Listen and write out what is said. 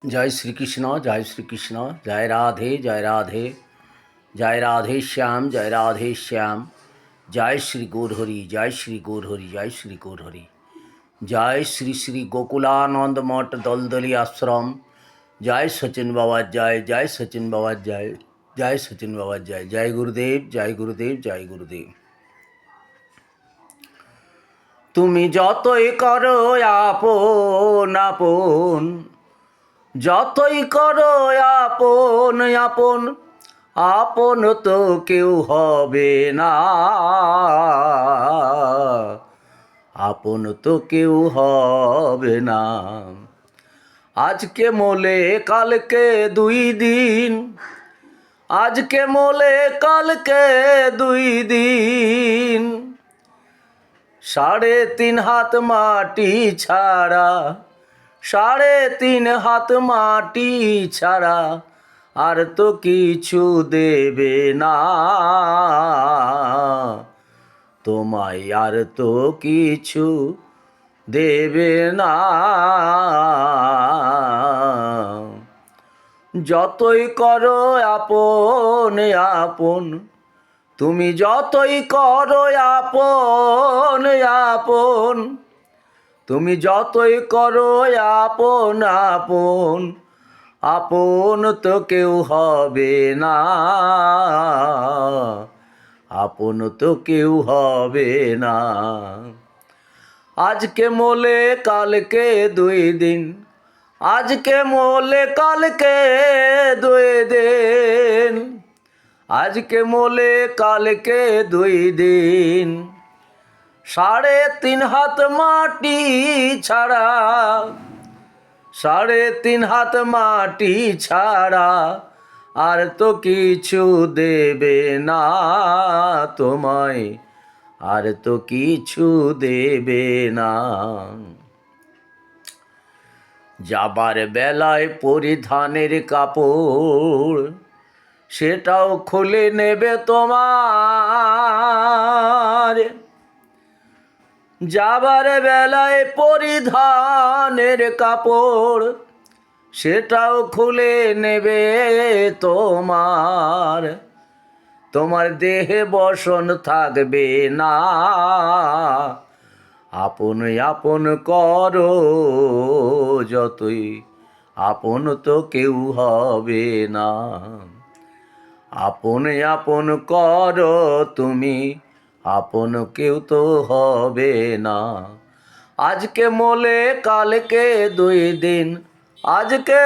जय श्री कृष्ण, जय श्री कृष्ण, जय राधे, जय राधे, जय राधे श्याम, जय राधे श्याम, जय श्री गौरहरि, जय श्री गौरहरि, जय श्री गौरहरि, जय श्री श्री गोकुलानंद मठ दलदली आश्रम, जय सचिन बाबा जय, जय सचिन बाबा जय, जय सचिन बाबा जय, जय गुरुदेव, जय गुरुदेव, जय गुरुदेव। তুমি যতই করো আপন আপন, যতই করো আপন আপন, আপন তো কেউ হবে না, আপন তো কেউ হবে না। আজকে মোলে কালকে দুই দিন, আজকে মোলে কালকে দুই দিন, 3.5 হাত মাটি ছাড়া, 3.5 হাত মাটি ছাড়া আর তো কিছু দেবে না, তোমায় আর তো কিছু দেবে না। যতই করো আপন আপন, তুমি যতই করো আপন আপন, তুমি যতই করো আপন আপন, আপন তো কেউ হবে না, আপন তো কেউ হবে না। আজকে মোলে কালকে দুই দিন, আজকে মোলে কালকে দুই দিন, আজকে মোলে কালকে দুই দিন, 3.5 হাত মাটি ছাড়া, 3.5 হাত মাটি ছাড়া আর তো কিছু দেবে না, তোমায় আর তো কিছু দেবে না। যাবার বেলায় পরিধানের কাপড়, সেটাও খুলে নেবে তোমার, যাবার বেলায় পরিধানের কাপড়, সেটাও খুলে নেবে তোমার, তোমার দেহে বসন থাকবে না, আপন আপন করো যতই, আপন তো কেউ হবে না, আপন আপন করো তুমি, আপন কেউ তো হবে না। আজকে মোলে কালকে দুই দিন, আজকে